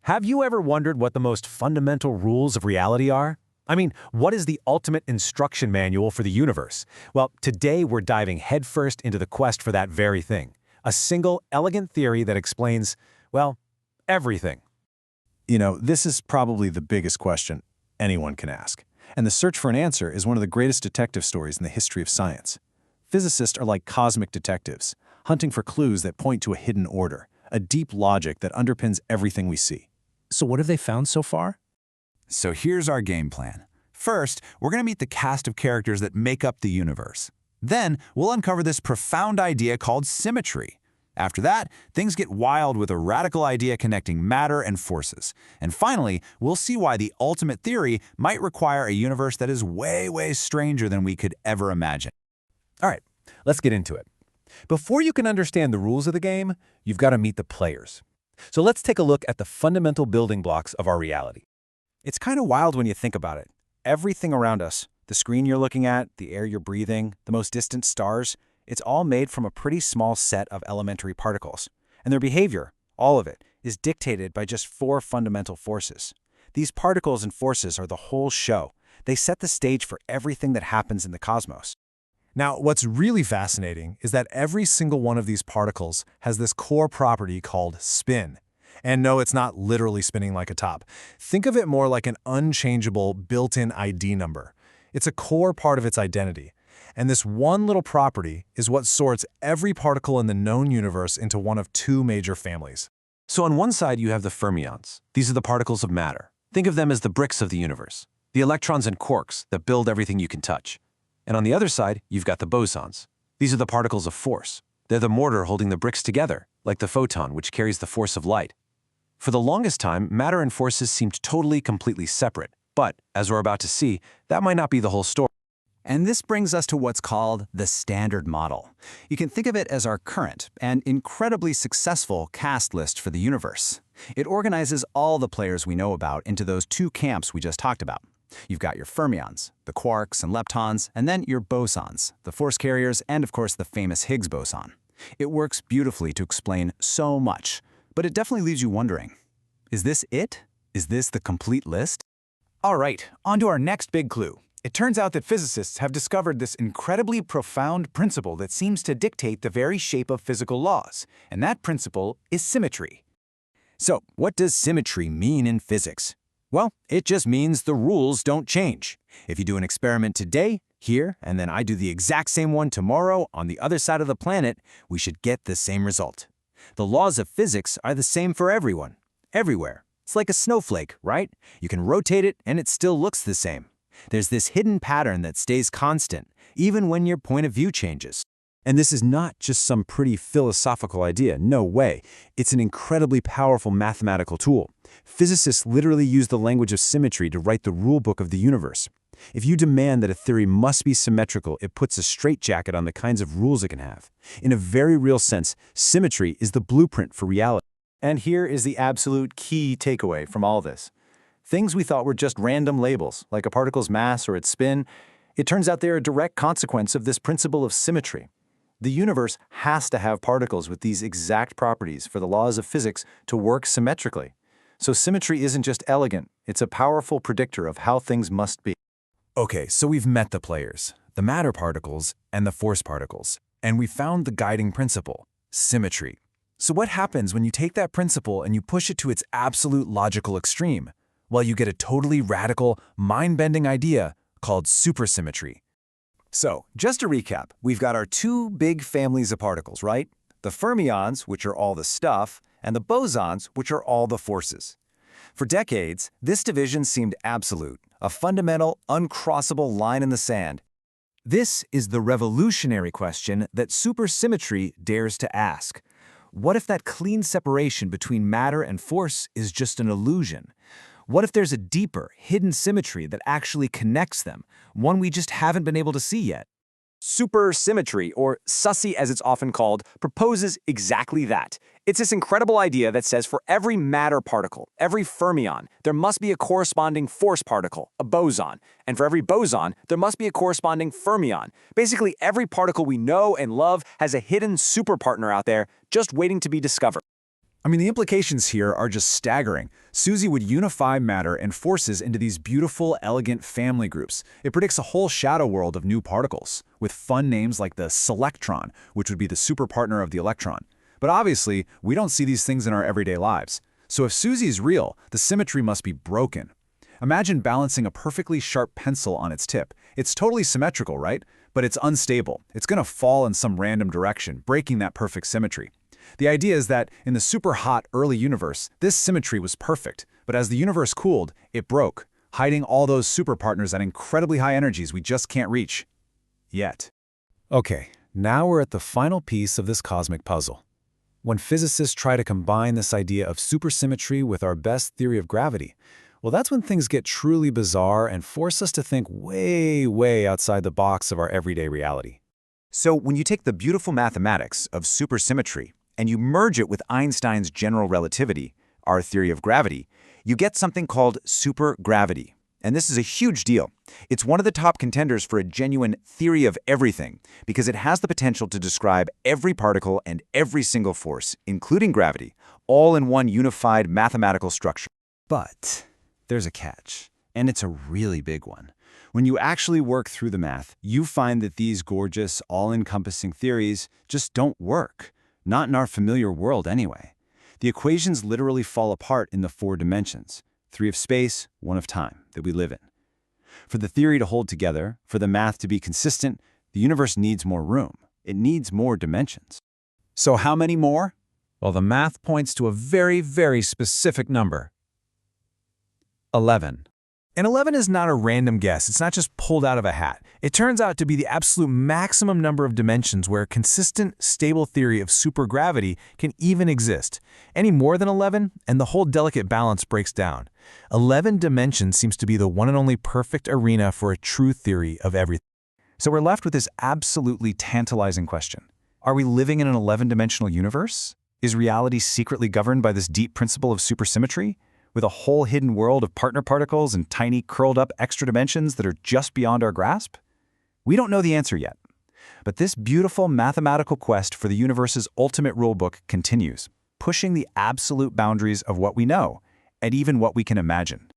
Have you ever wondered what the most fundamental rules of reality are? I mean, what is the ultimate instruction manual for the universe? Well, today we're diving headfirst into the quest for that very thing. A single, elegant theory that explains, well, everything. This is probably the biggest question anyone can ask. And the search for an answer is one of the greatest detective stories in the history of science. Physicists are like cosmic detectives, hunting for clues that point to a hidden order, a deep logic that underpins everything we see. So what have they found so far? So here's our game plan. First, we're going to meet the cast of characters that make up the universe. Then, we'll uncover this profound idea called symmetry. After that, things get wild with a radical idea connecting matter and forces. And finally, we'll see why the ultimate theory might require a universe that is way, way stranger than we could ever imagine. All right, let's get into it. Before you can understand the rules of the game, you've got to meet the players. So let's take a look at the fundamental building blocks of our reality. It's kind of wild when you think about it. Everything around us, the screen you're looking at, the air you're breathing, the most distant stars, it's all made from a pretty small set of elementary particles. And their behavior, all of it, is dictated by just four fundamental forces. These particles and forces are the whole show. They set the stage for everything that happens in the cosmos. Now, what's really fascinating is that every single one of these particles has this core property called spin. And no, it's not literally spinning like a top. Think of it more like an unchangeable built-in ID number. It's a core part of its identity. And this one little property is what sorts every particle in the known universe into one of two major families. So on one side, you have the fermions. These are the particles of matter. Think of them as the bricks of the universe, the electrons and quarks that build everything you can touch. And on the other side, you've got the bosons. These are the particles of force. They're the mortar holding the bricks together, like the photon, which carries the force of light. For the longest time, matter and forces seemed totally, completely separate. But, as we're about to see, that might not be the whole story. And this brings us to what's called the Standard Model. You can think of it as our current and incredibly successful cast list for the universe. It organizes all the players we know about into those two camps we just talked about. You've got your fermions, the quarks and leptons, and then your bosons, the force carriers, and of course the famous Higgs boson. It works beautifully to explain so much, but it definitely leaves you wondering, is this it? Is this the complete list? All right, on to our next big clue. It turns out that physicists have discovered this incredibly profound principle that seems to dictate the very shape of physical laws, and that principle is symmetry. So, what does symmetry mean in physics? Well, it just means the rules don't change. If you do an experiment today, here, and then I do the exact same one tomorrow on the other side of the planet, we should get the same result. The laws of physics are the same for everyone, everywhere. It's like a snowflake, right? You can rotate it and it still looks the same. There's this hidden pattern that stays constant, even when your point of view changes. And this is not just some pretty philosophical idea, no way. It's an incredibly powerful mathematical tool. Physicists literally use the language of symmetry to write the rulebook of the universe. If you demand that a theory must be symmetrical, it puts a straitjacket on the kinds of rules it can have. In a very real sense, symmetry is the blueprint for reality. And here is the absolute key takeaway from all this. Things we thought were just random labels, like a particle's mass or its spin, it turns out they're a direct consequence of this principle of symmetry. The universe has to have particles with these exact properties for the laws of physics to work symmetrically. So symmetry isn't just elegant, it's a powerful predictor of how things must be. Okay, so we've met the players, the matter particles and the force particles, and we found the guiding principle, symmetry. So what happens when you take that principle and you push it to its absolute logical extreme? Well, you get a totally radical, mind-bending idea called supersymmetry. So, just to recap, we've got our two big families of particles, right? The fermions, which are all the stuff, and the bosons, which are all the forces. For decades, this division seemed absolute, a fundamental, uncrossable line in the sand. This is the revolutionary question that supersymmetry dares to ask. What if that clean separation between matter and force is just an illusion? What if there's a deeper, hidden symmetry that actually connects them, one we just haven't been able to see yet? Supersymmetry, or SUSY as it's often called, proposes exactly that. It's this incredible idea that says for every matter particle, every fermion, there must be a corresponding force particle, a boson. And for every boson, there must be a corresponding fermion. Basically, every particle we know and love has a hidden superpartner out there just waiting to be discovered. I mean, the implications here are just staggering. Susie would unify matter and forces into these beautiful, elegant family groups. It predicts a whole shadow world of new particles, with fun names like the selectron, which would be the super partner of the electron. But obviously, we don't see these things in our everyday lives. So if Susie is real, the symmetry must be broken. Imagine balancing a perfectly sharp pencil on its tip. It's totally symmetrical, right? But it's unstable. It's going to fall in some random direction, breaking that perfect symmetry. The idea is that in the super hot early universe, this symmetry was perfect, but as the universe cooled, it broke, hiding all those super partners at incredibly high energies we just can't reach. Yet. Okay, now we're at the final piece of this cosmic puzzle. When physicists try to combine this idea of supersymmetry with our best theory of gravity, well, that's when things get truly bizarre and force us to think way, way outside the box of our everyday reality. So when you take the beautiful mathematics of supersymmetry and you merge it with Einstein's general relativity, our theory of gravity, you get something called supergravity. And this is a huge deal. It's one of the top contenders for a genuine theory of everything because it has the potential to describe every particle and every single force, including gravity, all in one unified mathematical structure. But there's a catch, and it's a really big one. When you actually work through the math, you find that these gorgeous, all-encompassing theories just don't work. Not in our familiar world anyway. The equations literally fall apart in the 4 dimensions, 3 of space, 1 of time, that we live in. For the theory to hold together, for the math to be consistent, the universe needs more room. It needs more dimensions. So how many more? Well, the math points to a very, very specific number. 11. And 11 is not a random guess. It's not just pulled out of a hat. It turns out to be the absolute maximum number of dimensions where a consistent, stable theory of supergravity can even exist. Any more than 11, and the whole delicate balance breaks down. 11 dimensions seems to be the one and only perfect arena for a true theory of everything. So we're left with this absolutely tantalizing question. Are we living in an 11-dimensional universe? Is reality secretly governed by this deep principle of supersymmetry? With a whole hidden world of partner particles and tiny curled-up extra dimensions that are just beyond our grasp? We don't know the answer yet. But this beautiful mathematical quest for the universe's ultimate rulebook continues, pushing the absolute boundaries of what we know, and even what we can imagine.